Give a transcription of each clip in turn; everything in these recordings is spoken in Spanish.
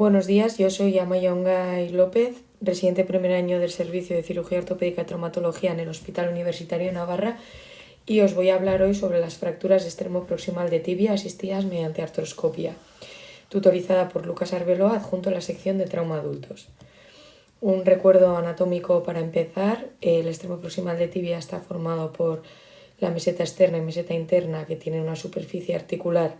Buenos días, yo soy Amaya Ongay López, residente primer año del Servicio de Cirugía Ortopédica y Traumatología en el Hospital Universitario de Navarra y os voy a hablar hoy sobre las fracturas de extremo proximal de tibia asistidas mediante artroscopia, tutorizada por Lucas Arbeloa, adjunto a la sección de trauma adultos. Un recuerdo anatómico para empezar: el extremo proximal de tibia está formado por la meseta externa y meseta interna, que tienen una superficie articular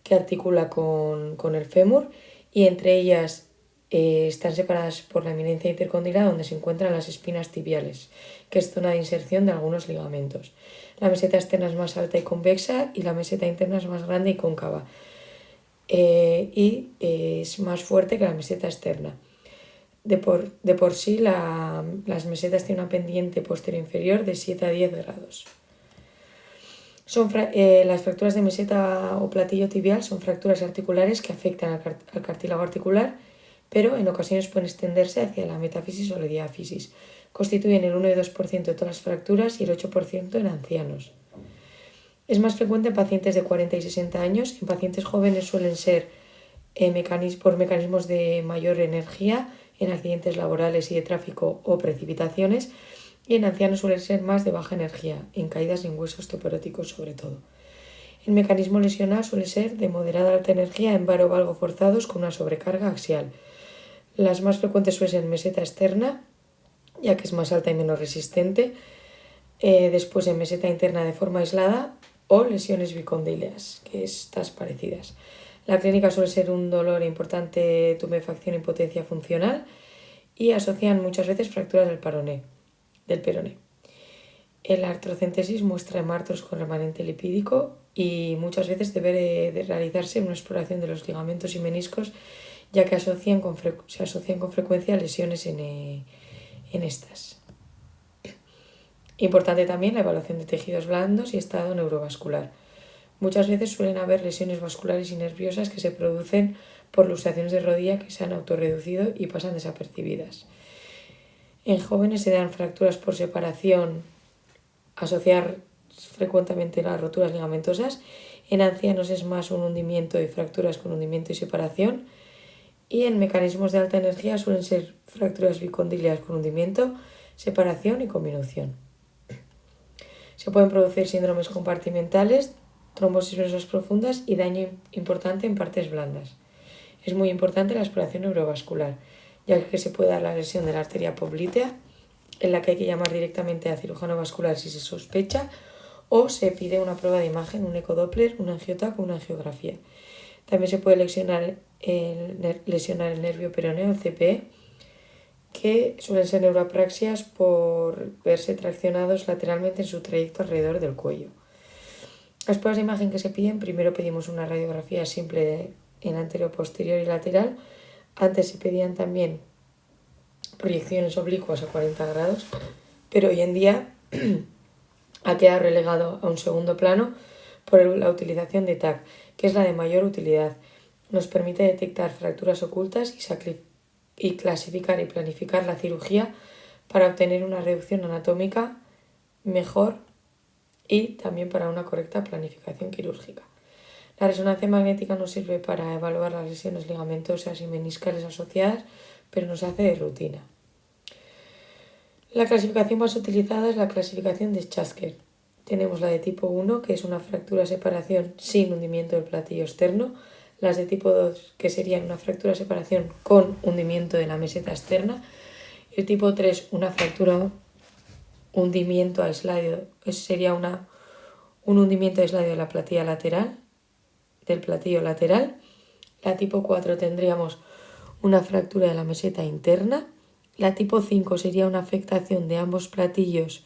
que articula con el fémur, y entre ellas están separadas por la eminencia intercondilada, donde se encuentran las espinas tibiales, que es zona de inserción de algunos ligamentos. La meseta externa es más alta y convexa y la meseta interna es más grande y cóncava, y es más fuerte que la meseta externa. De por sí, las mesetas tienen una pendiente posterior inferior de 7 a 10 grados. Las fracturas de meseta o platillo tibial son fracturas articulares que afectan al cartílago articular, pero en ocasiones pueden extenderse hacia la metáfisis o la diáfisis. Constituyen el 1 y 2% de todas las fracturas y el 8% en ancianos. Es más frecuente en pacientes de 40 y 60 años. En pacientes jóvenes suelen ser por mecanismos de mayor energía, en accidentes laborales y de tráfico o precipitaciones, y en ancianos suelen ser más de baja energía, en caídas en huesos osteoporóticos sobre todo. El mecanismo lesional suele ser de moderada a alta energía en varo-valgo forzados con una sobrecarga axial. Las más frecuentes suelen ser meseta externa, ya que es más alta y menos resistente, después en meseta interna de forma aislada, o lesiones bicondíleas, que estas parecidas. La clínica suele ser un dolor importante, tumefacción y impotencia funcional, y asocian muchas veces fracturas del peroné. El artrocentesis muestra hemartos con remanente lipídico y muchas veces debe de realizarse una exploración de los ligamentos y meniscos, ya que se asocian con frecuencia a lesiones en estas. Importante también la evaluación de tejidos blandos y estado neurovascular. Muchas veces suelen haber lesiones vasculares y nerviosas que se producen por luxaciones de rodilla que se han autorreducido y pasan desapercibidas. En jóvenes se dan fracturas por separación, asociar frecuentemente las roturas ligamentosas. En ancianos es más un hundimiento y fracturas con hundimiento y separación. Y en mecanismos de alta energía suelen ser fracturas bicondíleas con hundimiento, separación y conminución. Se pueden producir síndromes compartimentales, trombosis venosas profundas y daño importante en partes blandas. Es muy importante la exploración neurovascular, ya que se puede dar la lesión de la arteria poplitea, en la que hay que llamar directamente a cirujano vascular si se sospecha, o se pide una prueba de imagen, un ecodoppler, un angiotac o una angiografía. También se puede lesionar el nervio peroneo, el CPE, que suelen ser neuroapraxias por verse traccionados lateralmente en su trayecto alrededor del cuello. Las pruebas de imagen que se piden: primero pedimos una radiografía simple en anterior, posterior y lateral. Antes se pedían también proyecciones oblicuas a 40 grados, pero hoy en día ha quedado relegado a un segundo plano por la utilización de TAC, que es la de mayor utilidad. Nos permite detectar fracturas ocultas y clasificar y planificar la cirugía para obtener una reducción anatómica mejor y también para una correcta planificación quirúrgica. La resonancia magnética nos sirve para evaluar las lesiones ligamentosas y meniscales asociadas, pero nos hace de rutina. La clasificación más utilizada es la clasificación de Schatzker. Tenemos la de tipo 1, que es una fractura-separación sin hundimiento del platillo externo; las de tipo 2, que serían una fractura-separación con hundimiento de la meseta externa; el tipo 3, una fractura-hundimiento aislado, sería un hundimiento aislado de la platilla lateral, del platillo lateral. La tipo 4 tendríamos una fractura de la meseta interna. La tipo 5 sería una afectación de ambos platillos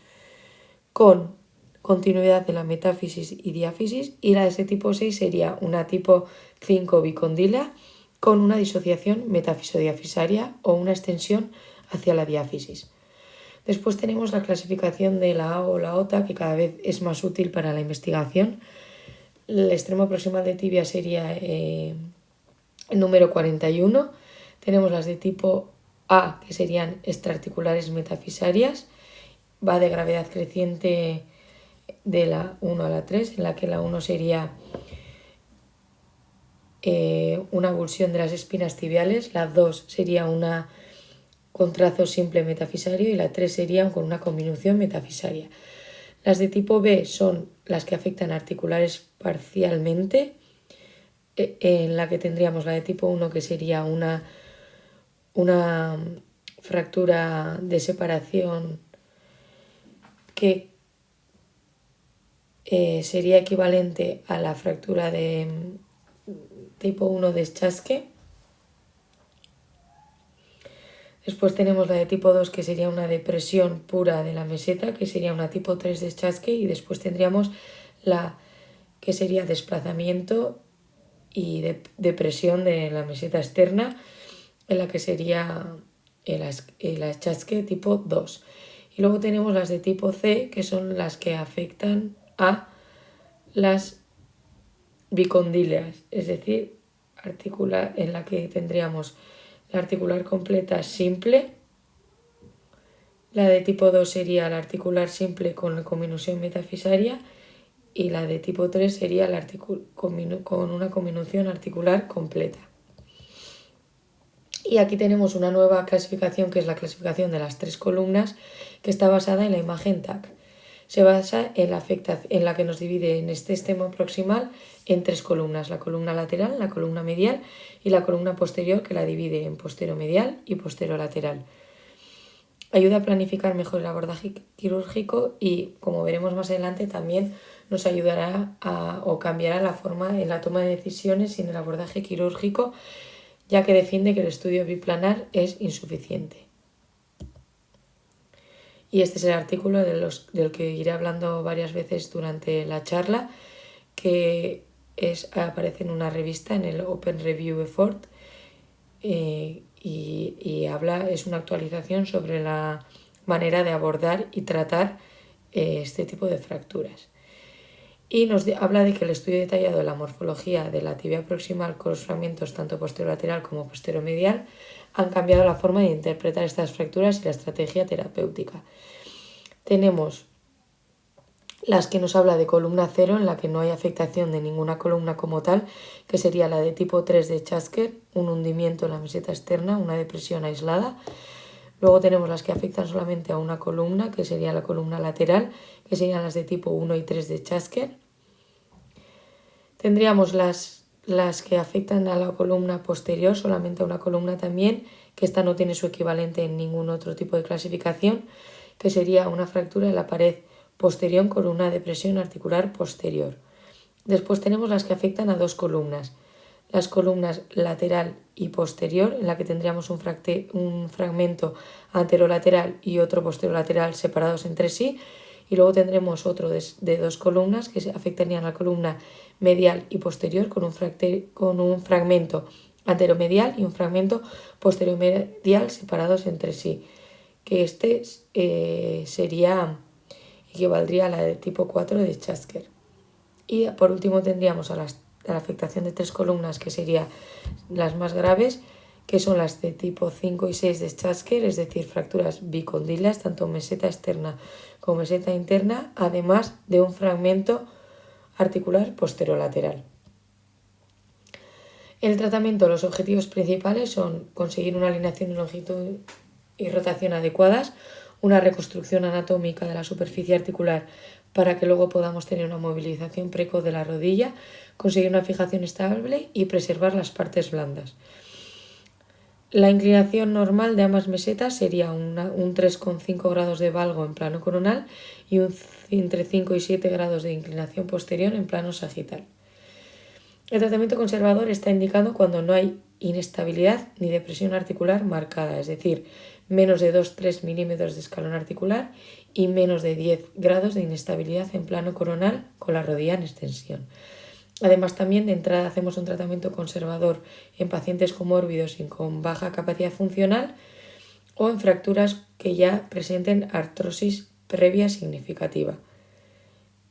con continuidad de la metáfisis y diáfisis, y la de ese tipo 6 sería una tipo 5 bicondílea con una disociación metafisodiafisaria o una extensión hacia la diáfisis. Después tenemos la clasificación de la A o la OTA, que cada vez es más útil para la investigación. El extremo proximal de tibia sería el número 41. Tenemos las de tipo A, que serían extraarticulares metafisarias. Va de gravedad creciente de la 1 a la 3, en la que la 1 sería una avulsión de las espinas tibiales, la 2 sería una con trazo simple metafisario y la 3 sería con una conminución metafisaria. Las de tipo B son las que afectan a articulares parcialmente, en la que tendríamos la de tipo 1 que sería una fractura de separación que sería equivalente a la fractura de tipo 1 de Schasque. Después tenemos la de tipo 2 que sería una depresión pura de la meseta, que sería una tipo 3 de Schasque, y después tendríamos la que sería desplazamiento y depresión de la meseta externa, en la que sería el Schasque tipo 2. Y luego tenemos las de tipo C, que son las que afectan a las bicondíleas, es decir, en la que tendríamos la articular completa simple. La de tipo 2 sería la articular simple con la conminución metafisaria y la de tipo 3 sería con una conminución articular completa. Y aquí tenemos una nueva clasificación, que es la clasificación de las 3 columnas, que está basada en la imagen TAC. Se basa en la que nos divide en este extremo proximal en 3 columnas: la columna lateral, la columna medial y la columna posterior, que la divide en posterior-medial y posterior-lateral. Ayuda a planificar mejor el abordaje quirúrgico y, como veremos más adelante, también nos ayudará o cambiará la forma en la toma de decisiones en el abordaje quirúrgico, ya que defiende que el estudio biplanar es insuficiente. Y este es el artículo del que iré hablando varias veces durante la charla, que aparece en una revista, en el Open Review Effort, y es una actualización sobre la manera de abordar y tratar este tipo de fracturas. Y nos habla de que el estudio detallado de la morfología de la tibia proximal con los fragmentos tanto posterolateral como posteromedial han cambiado la forma de interpretar estas fracturas y la estrategia terapéutica. Tenemos las que nos habla de columna 0, en la que no hay afectación de ninguna columna como tal, que sería la de tipo 3 de Chasker, un hundimiento en la meseta externa, una depresión aislada. Luego tenemos las que afectan solamente a una columna, que sería la columna lateral, que serían las de tipo 1 y 3 de Chasker. Tendríamos las que afectan a la columna posterior, solamente a una columna también, que esta no tiene su equivalente en ningún otro tipo de clasificación, que sería una fractura de la pared posterior con una depresión articular posterior. Después tenemos las que afectan a 2 columnas, las columnas lateral y posterior, en la que tendríamos un fragmento anterolateral y otro posterolateral separados entre sí, y luego tendremos otro de 2 columnas que afectarían a la columna medial y posterior con un fragmento anteromedial y un fragmento posteriormedial separados entre sí, que equivaldría a la de tipo 4 de Chasker. Y por último tendríamos a la afectación de 3 columnas, que serían las más graves, que son las de tipo 5 y 6 de Chasker, es decir, fracturas bicondilas, tanto meseta externa como meseta interna, además de un fragmento articular posterolateral. En el tratamiento, los objetivos principales son conseguir una alineación y longitud y rotación adecuadas, una reconstrucción anatómica de la superficie articular para que luego podamos tener una movilización precoz de la rodilla, conseguir una fijación estable y preservar las partes blandas. La inclinación normal de ambas mesetas sería un 3,5 grados de valgo en plano coronal y entre 5 y 7 grados de inclinación posterior en plano sagital. El tratamiento conservador está indicado cuando no hay inestabilidad ni depresión articular marcada, es decir, menos de 2-3 milímetros de escalón articular y menos de 10 grados de inestabilidad en plano coronal con la rodilla en extensión. Además, también de entrada hacemos un tratamiento conservador en pacientes comórbidos y con baja capacidad funcional o en fracturas que ya presenten artrosis previa significativa.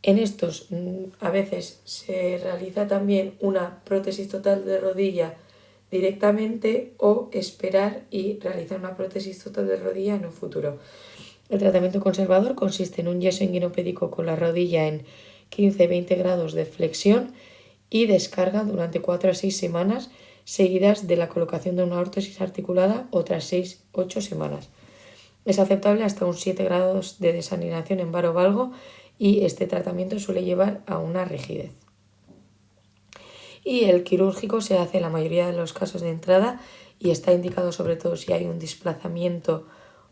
En estos a veces se realiza también una prótesis total de rodilla directamente o esperar y realizar una prótesis total de rodilla en un futuro. El tratamiento conservador consiste en un yeso inguinopédico con la rodilla en 15-20 grados de flexión y descarga durante 4 a 6 semanas seguidas de la colocación de una órtesis articulada otras 6-8 semanas. Es aceptable hasta un 7 grados de desalineación en varo-valgo y este tratamiento suele llevar a una rigidez. Y el quirúrgico se hace en la mayoría de los casos de entrada y está indicado sobre todo si hay un desplazamiento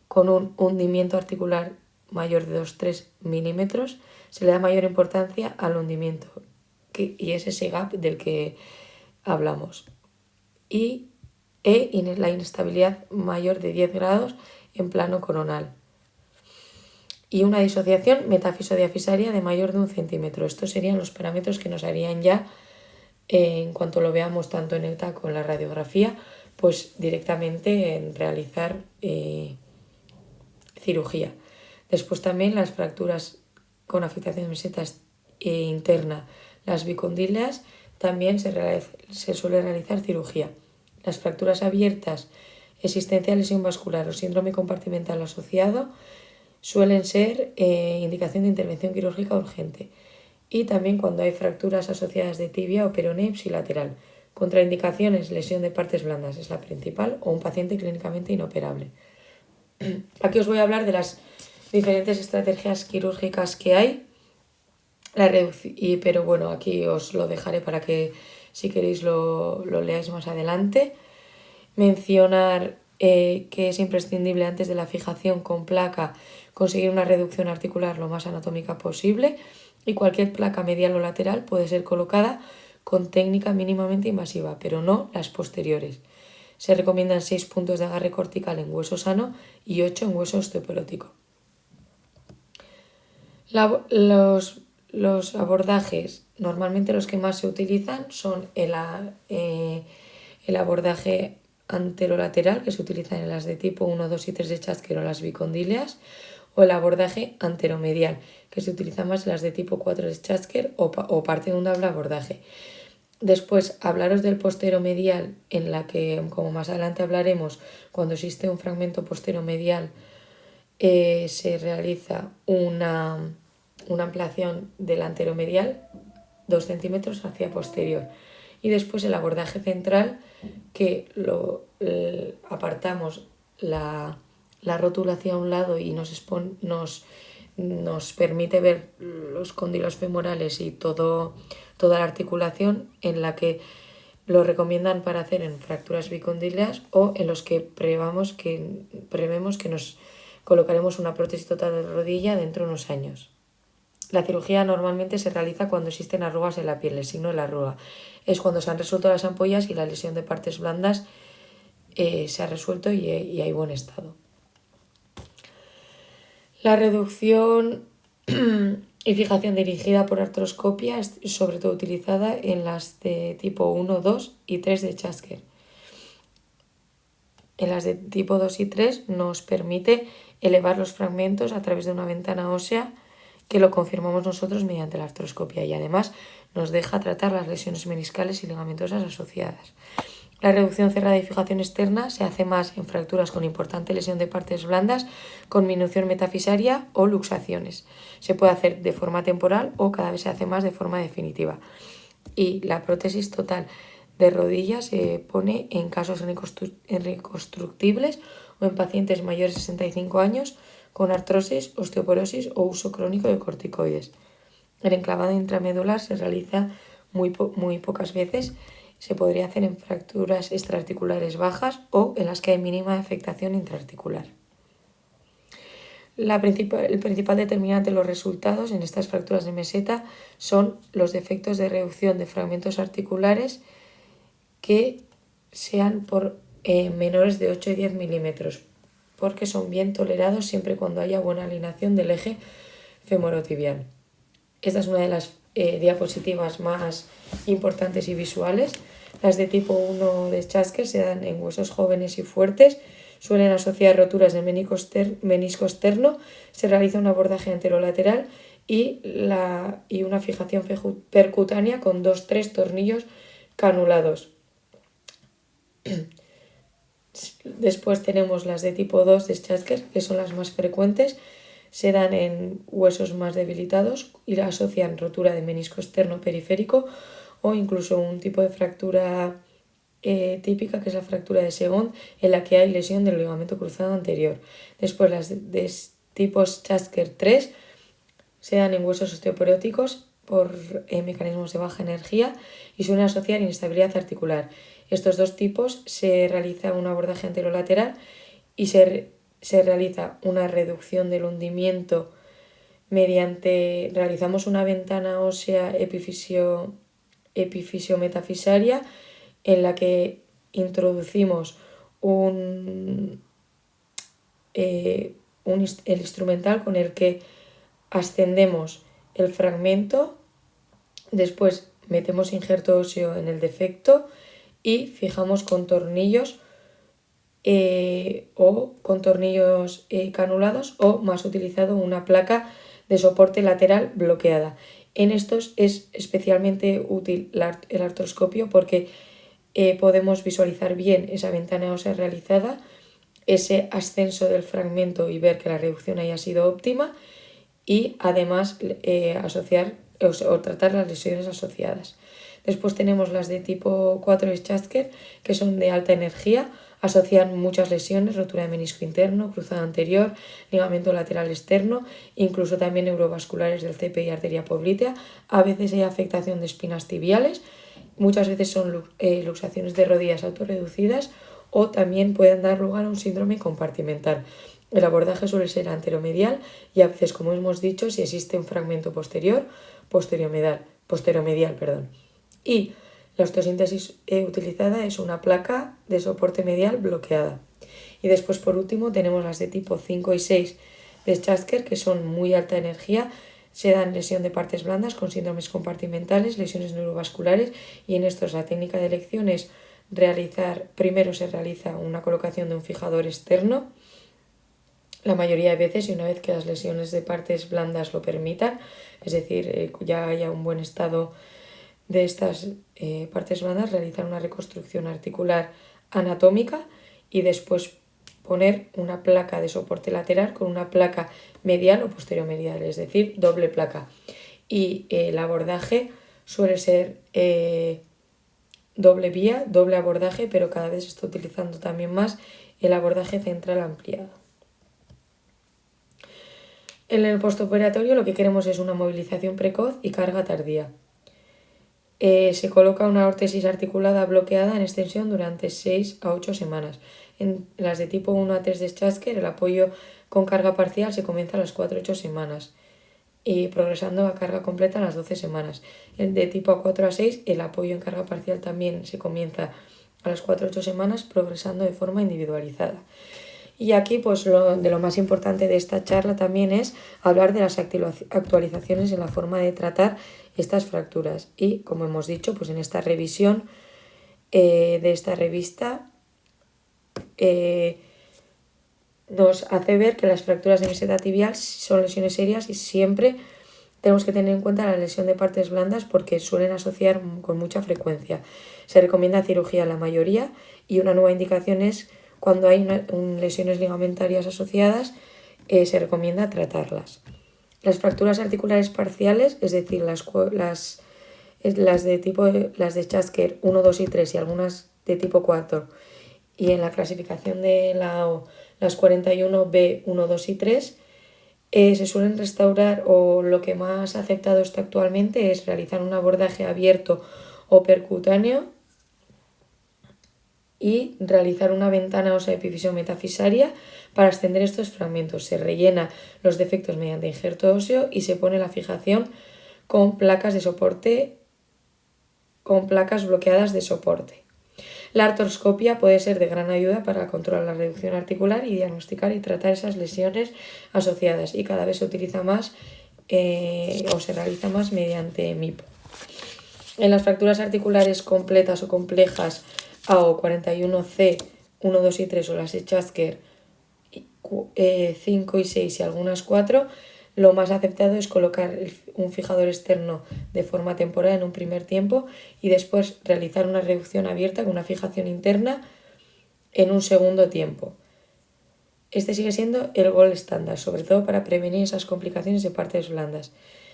con un hundimiento articular mayor de 2-3 milímetros. Se le da mayor importancia al hundimiento y es ese gap del que hablamos. Y la inestabilidad mayor de 10 grados en plano coronal. Y una disociación metafisodiafisaria de mayor de 1 centímetro. Estos serían los parámetros que nos harían ya, en cuanto lo veamos tanto en el TAC o en la radiografía, pues directamente en realizar cirugía. Después también las fracturas con afectación de mesetas interna, las bicondíleas, también se suele realizar cirugía. Las fracturas abiertas, existencia de lesión vascular o síndrome compartimental asociado suelen ser indicación de intervención quirúrgica urgente. Y también cuando hay fracturas asociadas de tibia o peroné ipsilateral. Contraindicaciones, lesión de partes blandas es la principal o un paciente clínicamente inoperable. Aquí os voy a hablar de las diferentes estrategias quirúrgicas que hay, pero bueno, aquí os lo dejaré para que si queréis lo leáis más adelante. Mencionar que es imprescindible antes de la fijación con placa conseguir una reducción articular lo más anatómica posible y cualquier placa medial o lateral puede ser colocada con técnica mínimamente invasiva, pero no las posteriores. Se recomiendan 6 puntos de agarre cortical en hueso sano y 8 en hueso osteoporótico. Los abordajes, normalmente los que más se utilizan son el abordaje anterolateral, que se utiliza en las de tipo 1, 2 y 3 de Schatzker o las bicondíleas, o el abordaje anteromedial, que se utiliza más en las de tipo 4 de Schatzker o parte de un doble abordaje. Después, hablaros del posteromedial, en la que, como más adelante hablaremos, cuando existe un fragmento posteromedial, se realiza una ampliación del anteromedial 2 centímetros hacia posterior. Y después el abordaje central, que apartamos la rótula hacia un lado y nos permite ver los cóndilos femorales y toda la articulación, en la que lo recomiendan para hacer en fracturas bicondíleas o en los que prevemos que nos colocaremos una prótesis total de rodilla dentro de unos años. La cirugía normalmente se realiza cuando existen arrugas en la piel. El signo de la arruga es cuando se han resuelto las ampollas y la lesión de partes blandas se ha resuelto y hay buen estado. La reducción y fijación dirigida por artroscopia es sobre todo utilizada en las de tipo 1, 2 y 3 de Schatzker. En las de tipo 2 y 3 nos permite elevar los fragmentos a través de una ventana ósea, que lo confirmamos nosotros mediante la artroscopia, y además nos deja tratar las lesiones meniscales y ligamentosas asociadas. La reducción cerrada y fijación externa se hace más en fracturas con importante lesión de partes blandas, con minución metafisaria o luxaciones. Se puede hacer de forma temporal o cada vez se hace más de forma definitiva. Y la prótesis total de rodilla se pone en casos reconstructibles o en pacientes mayores de 65 años con artrosis, osteoporosis o uso crónico de corticoides. El enclavado intramedular se realiza muy pocas veces. Se podría hacer en fracturas extraarticulares bajas o en las que hay mínima afectación intraarticular. El principal determinante de los resultados en estas fracturas de meseta son los defectos de reducción de fragmentos articulares que sean por menores de 8 y 10 milímetros, porque son bien tolerados siempre y cuando haya buena alineación del eje femorotibial. Esta es una de las diapositivas más importantes y visuales. Las de tipo 1 de Schatzker se dan en huesos jóvenes y fuertes, suelen asociar roturas de menisco externo, se realiza un abordaje anterolateral y una fijación percutánea con 2-3 tornillos canulados. Después tenemos las de tipo 2 de Schatzker, que son las más frecuentes. Se dan en huesos más debilitados y asocian rotura de menisco externo periférico o incluso un tipo de fractura típica, que es la fractura de Segond, en la que hay lesión del ligamento cruzado anterior. Después las de tipos Chasker 3 se dan en huesos osteoporóticos por mecanismos de baja energía y suelen asociar inestabilidad articular. Estos dos tipos se realiza un abordaje anterolateral y se realiza una reducción del hundimiento realizamos una ventana ósea epifisiometafisaria en la que introducimos el instrumental con el que ascendemos el fragmento, después metemos injerto óseo en el defecto y fijamos con tornillos canulados, o más utilizado una placa de soporte lateral bloqueada. En estos es especialmente útil el artroscopio porque podemos visualizar bien esa ventana ósea realizada, ese ascenso del fragmento y ver que la reducción haya sido óptima, y además asociar o tratar las lesiones asociadas. Después tenemos las de tipo 4 de Chasker, que son de alta energía, asocian muchas lesiones, rotura de menisco interno, cruzado anterior, ligamento lateral externo, incluso también neurovasculares del CP y arteria poplitea. A veces hay afectación de espinas tibiales, muchas veces son luxaciones de rodillas autorreducidas, o también pueden dar lugar a un síndrome compartimental. El abordaje suele ser anteromedial y a veces, como hemos dicho, si existe un fragmento posteriormedial. Y la osteosíntesis utilizada es una placa de soporte medial bloqueada. Y después, por último, tenemos las de tipo 5 y 6 de Chasker, que son muy alta energía. Se dan lesión de partes blandas con síndromes compartimentales, lesiones neurovasculares, y en estos la técnica de elección es primero se realiza una colocación de un fijador externo, la mayoría de veces, y una vez que las lesiones de partes blandas lo permitan, es decir, ya haya un buen estado de estas partes blandas, realizar una reconstrucción articular anatómica y después poner una placa de soporte lateral con una placa medial o posterior-medial, es decir, doble placa. Y el abordaje suele ser doble vía, doble abordaje, pero cada vez se está utilizando también más el abordaje central ampliado. En el postoperatorio lo que queremos es una movilización precoz y carga tardía. Se coloca una órtesis articulada bloqueada en extensión durante 6 a 8 semanas. En las de tipo 1 a 3 de Chasker, el apoyo con carga parcial se comienza a las 4 a 8 semanas y progresando a carga completa a las 12 semanas. El de tipo 4 a 6, el apoyo en carga parcial también se comienza a las 4 a 8 semanas, progresando de forma individualizada. Y aquí, pues lo más importante de esta charla también es hablar de las actualizaciones en la forma de tratar estas fracturas. Y, como hemos dicho, pues en esta revisión de esta revista nos hace ver que las fracturas de meseta tibial son lesiones serias y siempre tenemos que tener en cuenta la lesión de partes blandas porque suelen asociar con mucha frecuencia. Se recomienda cirugía en la mayoría, y una nueva indicación es cuando hay lesiones ligamentarias asociadas, se recomienda tratarlas. Las fracturas articulares parciales, es decir, las de Chasker 1, 2 y 3 y algunas de tipo 4, y en la clasificación de la AO las 41B, 1, 2 y 3, se suelen restaurar, o lo que más aceptado está actualmente es realizar un abordaje abierto o percutáneo y realizar una ventana ósea epifisiometafisaria para extender estos fragmentos. Se rellena los defectos mediante injerto óseo y se pone la fijación con placas de soporte, con placas bloqueadas de soporte. La artroscopia puede ser de gran ayuda para controlar la reducción articular y diagnosticar y tratar esas lesiones asociadas, y cada vez se utiliza más o se realiza más mediante MIPO. En las fracturas articulares completas o complejas AO 41C, 1, 2 y 3 o las de Chasker 5 y 6 y algunas 4, lo más aceptado es colocar un fijador externo de forma temporal en un primer tiempo y después realizar una reducción abierta con una fijación interna en un segundo tiempo. Este sigue siendo el gold estándar, sobre todo para prevenir esas complicaciones de partes blandas.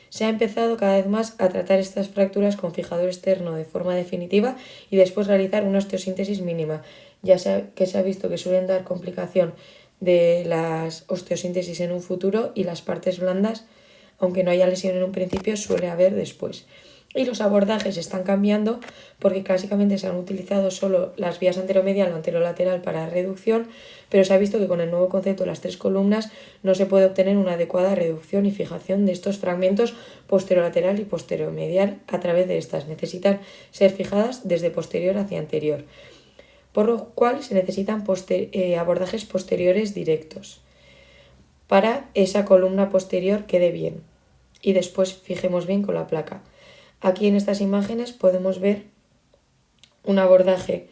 Se ha empezado cada vez más a tratar estas fracturas con fijador externo de forma definitiva y después realizar una osteosíntesis mínima, que se ha visto que suelen dar complicación de las osteosíntesis en un futuro y las partes blandas, aunque no haya lesión en un principio, suele haber después. Y los abordajes están cambiando porque clásicamente se han utilizado solo las vías anteromedial o anterolateral para reducción, pero se ha visto que con el nuevo concepto de las 3 columnas no se puede obtener una adecuada reducción y fijación de estos fragmentos posterolateral y posteromedial a través de estas. Necesitan ser fijadas desde posterior hacia anterior, por lo cual se necesitan abordajes posteriores directos para esa columna posterior quede bien y después fijemos bien con la placa. Aquí en estas imágenes podemos ver un abordaje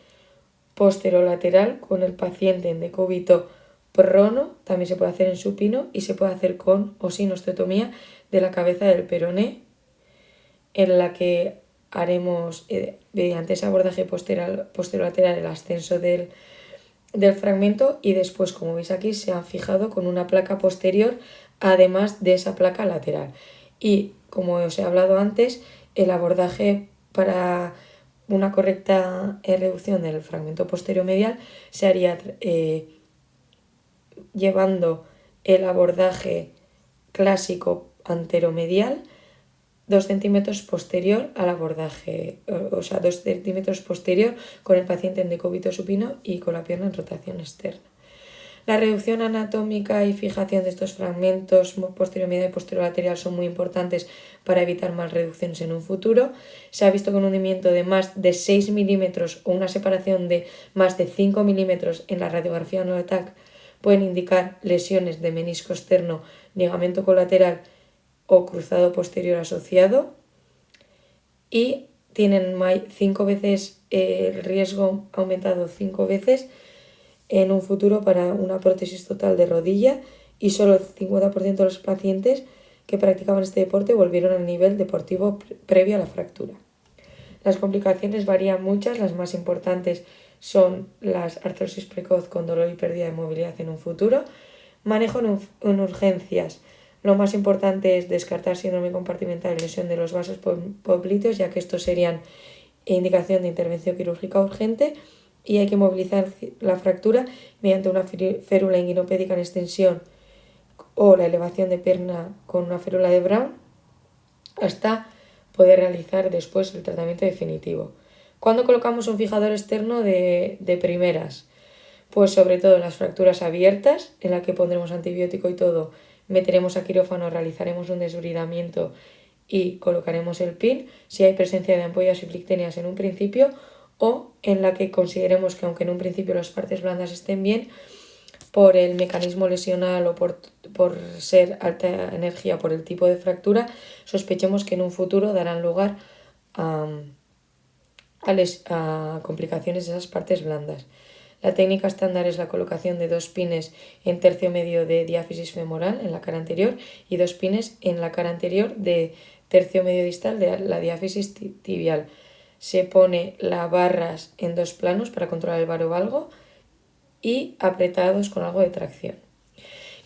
posterolateral con el paciente en decúbito prono, también se puede hacer en supino y se puede hacer con o sin osteotomía de la cabeza del peroné, en la que haremos mediante ese abordaje posterolateral el ascenso del fragmento y después, como veis aquí, se han fijado con una placa posterior además de esa placa lateral. Y como os he hablado antes, el abordaje para una correcta reducción del fragmento posterior-medial se haría llevando el abordaje clásico anteromedial 2 centímetros posterior al abordaje, o sea, 2 centímetros posterior con el paciente en decúbito supino y con la pierna en rotación externa. La reducción anatómica y fijación de estos fragmentos posterior-medial y posterior-lateral son muy importantes para evitar más reducciones en un futuro. Se ha visto que un hundimiento de más de 6 milímetros o una separación de más de 5 milímetros en la radiografía no-TAC pueden indicar lesiones de menisco externo, ligamento colateral o cruzado posterior asociado, y tienen 5 veces el riesgo aumentado 5 veces en un futuro para una prótesis total de rodilla, y solo el 50% de los pacientes que practicaban este deporte volvieron al nivel deportivo previo a la fractura. Las complicaciones varían muchas, las más importantes son las artrosis precoz con dolor y pérdida de movilidad en un futuro. Manejo en urgencias. Lo más importante es descartar síndrome compartimental y lesión de los vasos popliteos, ya que estos serían indicación de intervención quirúrgica urgente, y hay que movilizar la fractura mediante una férula inguinopédica en extensión o la elevación de pierna con una férula de Brown hasta poder realizar después el tratamiento definitivo. ¿Cuándo colocamos un fijador externo de primeras? Pues sobre todo en las fracturas abiertas, en la que pondremos antibiótico y todo, meteremos a quirófano, realizaremos un desbridamiento y colocaremos el pin, si hay presencia de ampollas y flictenias en un principio, o en la que consideremos que aunque en un principio las partes blandas estén bien, por el mecanismo lesional o por ser alta energía por el tipo de fractura, sospechemos que en un futuro darán lugar a complicaciones de esas partes blandas. La técnica estándar es la colocación de 2 pines en tercio medio de diáfisis femoral en la cara anterior y 2 pines en la cara anterior de tercio medio distal de la diáfisis tibial. Se pone las barras en 2 planos para controlar el varovalgo y apretados con algo de tracción.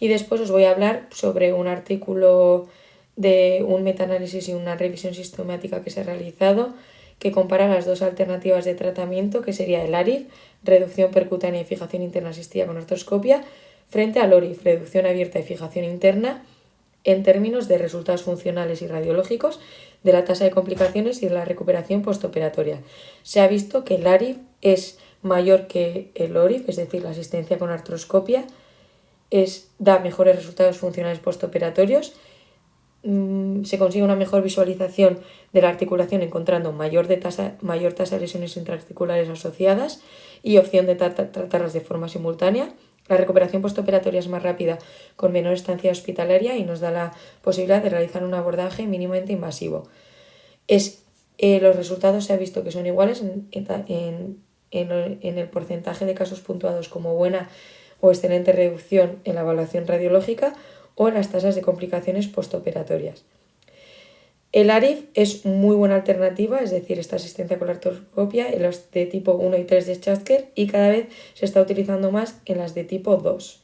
Y después os voy a hablar sobre un artículo de un metaanálisis y una revisión sistemática que se ha realizado que compara las 2 alternativas de tratamiento, que sería el ARIF, reducción percutánea y fijación interna asistida con artroscopia, frente al ORIF, reducción abierta y fijación interna, en términos de resultados funcionales y radiológicos, de la tasa de complicaciones y de la recuperación postoperatoria. Se ha visto que el ARIF es mayor que el ORIF, es decir, la asistencia con artroscopia da mejores resultados funcionales postoperatorios. Se consigue una mejor visualización de la articulación encontrando mayor tasa de lesiones intraarticulares asociadas y opción de tratarlas de forma simultánea. La recuperación postoperatoria es más rápida con menor estancia hospitalaria y nos da la posibilidad de realizar un abordaje mínimamente invasivo. Los resultados se ha visto que son iguales en el porcentaje de casos puntuados como buena o excelente reducción en la evaluación radiológica o en las tasas de complicaciones postoperatorias. El ARIF es muy buena alternativa, es decir, esta asistencia con la artroscopia en los de tipo 1 y 3 de Schatzker, y cada vez se está utilizando más en las de tipo 2.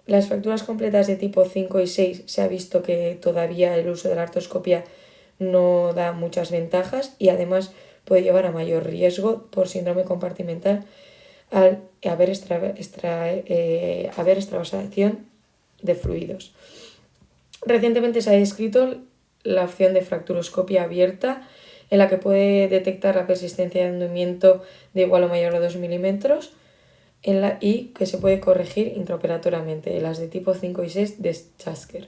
Las fracturas completas de tipo 5 y 6 se ha visto que todavía el uso de la artroscopia no da muchas ventajas y además puede llevar a mayor riesgo por síndrome compartimental al haber extravasación de fluidos. Recientemente se ha descrito la opción de fracturoscopia abierta, en la que puede detectar la persistencia de hundimiento de igual o mayor a 2 milímetros y que se puede corregir intraoperatoriamente, las de tipo 5 y 6 de Chasker.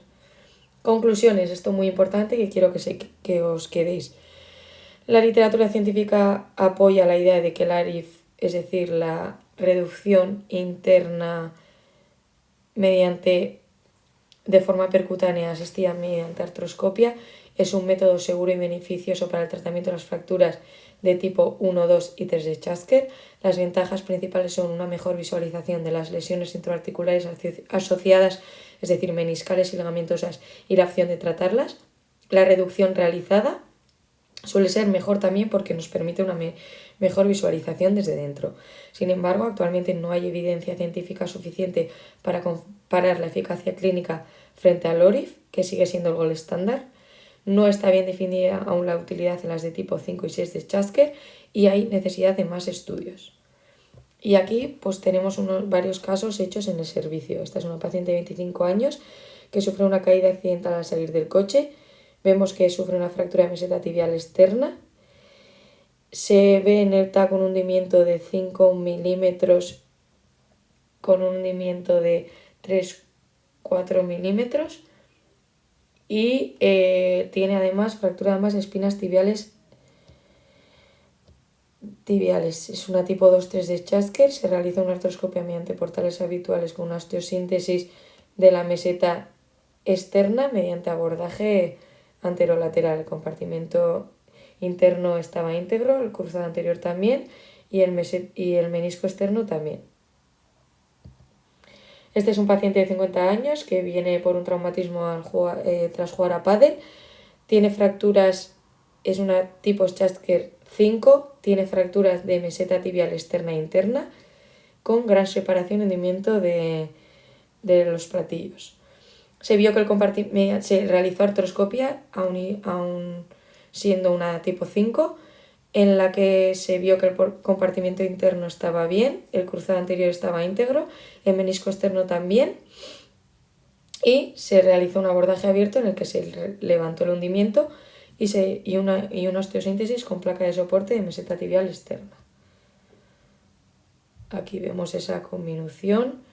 Conclusiones, esto es muy importante que quiero que os quedéis. La literatura científica apoya la idea de que el ARIF, es decir, la reducción interna de forma percutánea asistida mediante artroscopia, es un método seguro y beneficioso para el tratamiento de las fracturas de tipo 1, 2 y 3 de Chasker. Las ventajas principales son una mejor visualización de las lesiones intraarticulares asociadas, es decir, meniscales y ligamentosas, y la opción de tratarlas. La reducción realizada suele ser mejor también porque nos permite una mejor visualización desde dentro. Sin embargo, actualmente no hay evidencia científica suficiente para comparar la eficacia clínica frente al ORIF, que sigue siendo el gold estándar. No está bien definida aún la utilidad en las de tipo 5 y 6 de Chasker y hay necesidad de más estudios. Y aquí pues tenemos varios casos hechos en el servicio. Esta es una paciente de 25 años que sufre una caída accidental al salir del coche. Vemos que sufre una fractura de meseta tibial externa. Se ve en el TAC un hundimiento de 5 milímetros con un hundimiento de 3-4 milímetros. Y tiene además fractura de ambas espinas tibiales. Es una tipo 2-3 de Chasker. Se realiza una artroscopia mediante portales habituales con una osteosíntesis de la meseta externa mediante abordaje anterolateral. El compartimento interno estaba íntegro, el cruzado anterior también y el menisco externo también. Este es un paciente de 50 años que viene por un traumatismo tras jugar a pádel. Tiene fracturas, es una tipo Chasker 5, tiene fracturas de meseta tibial externa e interna con gran separación y hundimiento de los platillos. Se vio que se realizó artroscopia aún siendo una tipo 5, en la que se vio que el compartimento interno estaba bien, el cruzado anterior estaba íntegro, el menisco externo también, y se realizó un abordaje abierto en el que se levantó el hundimiento y una osteosíntesis con placa de soporte de meseta tibial externa. Aquí vemos esa combinación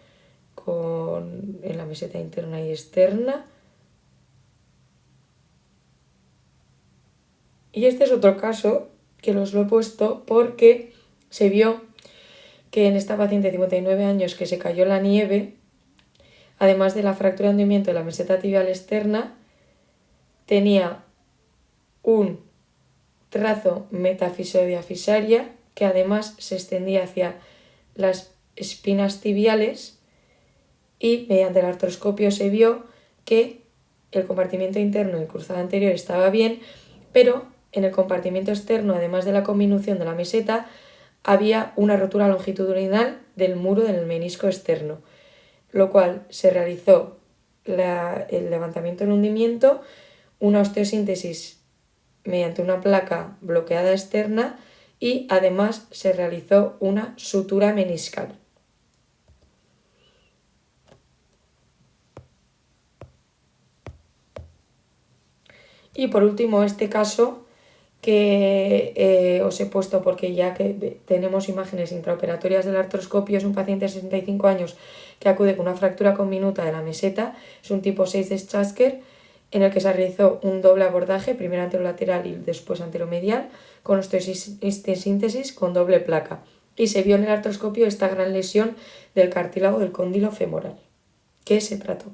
en la meseta interna y externa. Y este es otro caso que os lo he puesto porque se vio que en esta paciente de 59 años que se cayó la nieve, además de la fractura de hundimiento de la meseta tibial externa, tenía un trazo metafisodiafisaria que además se extendía hacia las espinas tibiales y mediante el artroscopio se vio que el compartimento interno y el cruzado anterior estaba bien, pero en el compartimento externo, además de la conminución de la meseta, había una rotura longitudinal del muro del menisco externo, lo cual se realizó el levantamiento del hundimiento, una osteosíntesis mediante una placa bloqueada externa y además se realizó una sutura meniscal. Y por último, este caso que os he puesto porque ya que tenemos imágenes intraoperatorias del artroscopio, es un paciente de 65 años que acude con una fractura conminuta de la meseta, es un tipo 6 de Chasker, en el que se realizó un doble abordaje, primero anterolateral y después anteromedial, con osteosíntesis con doble placa. Y se vio en el artroscopio esta gran lesión del cartílago del cóndilo femoral, que se trató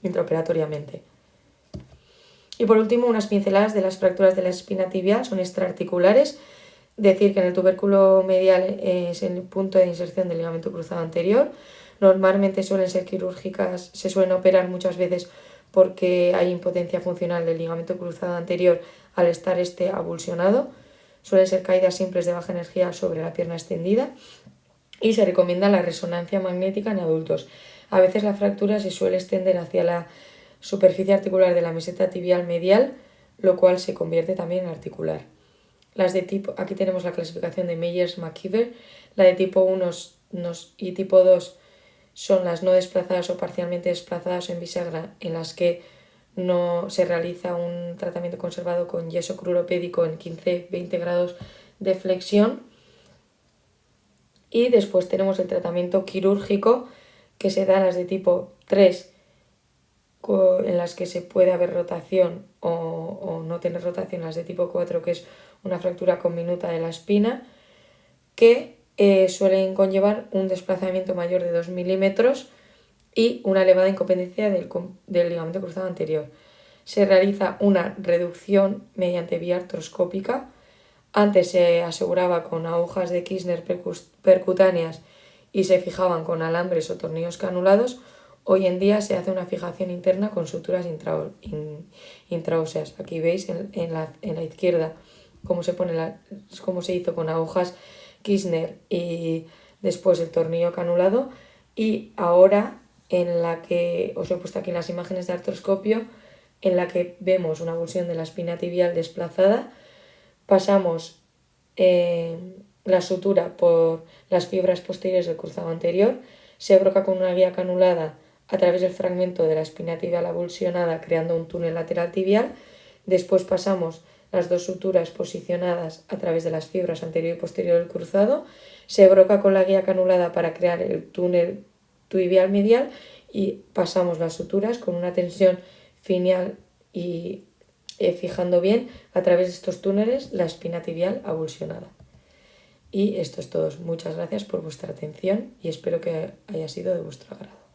intraoperatoriamente. Y por último, unas pinceladas de las fracturas de la espina tibial son extraarticulares. Decir que en el tubérculo medial es el punto de inserción del ligamento cruzado anterior. Normalmente suelen ser quirúrgicas, se suelen operar muchas veces porque hay impotencia funcional del ligamento cruzado anterior al estar avulsionado. Suelen ser caídas simples de baja energía sobre la pierna extendida y se recomienda la resonancia magnética en adultos. A veces la fractura se suele extender hacia la superficie articular de la meseta tibial medial, lo cual se convierte también en articular. Las de tipo, aquí tenemos la clasificación de Meyers-McKeever. La de tipo 1 y tipo 2 son las no desplazadas o parcialmente desplazadas en bisagra, en las que no se realiza un tratamiento conservado con yeso cruropédico en 15-20 grados de flexión. Y después tenemos el tratamiento quirúrgico, que se da en las de tipo 3, en las que se puede haber rotación o no tener rotación, las de tipo 4, que es una fractura conminuta de la espina, que suelen conllevar un desplazamiento mayor de 2 milímetros y una elevada incompetencia del ligamento cruzado anterior. Se realiza una reducción mediante vía artroscópica. Antes se aseguraba con agujas de Kirchner percutáneas y se fijaban con alambres o tornillos canulados. Hoy en día se hace una fijación interna con suturas intraóseas. Aquí veis en la izquierda cómo se hizo con agujas Kirchner y después el tornillo canulado, y ahora en la que os he puesto aquí en las imágenes de artroscopio, en la que vemos una avulsión de la espina tibial desplazada, pasamos la sutura por las fibras posteriores del cruzado anterior, se broca con una guía canulada a través del fragmento de la espina tibial avulsionada, creando un túnel lateral tibial. Después pasamos las dos suturas posicionadas a través de las fibras anterior y posterior del cruzado, se broca con la guía canulada para crear el túnel tibial medial y pasamos las suturas con una tensión finial y fijando bien a través de estos túneles la espina tibial avulsionada. Y esto es todo. Muchas gracias por vuestra atención y espero que haya sido de vuestro agrado.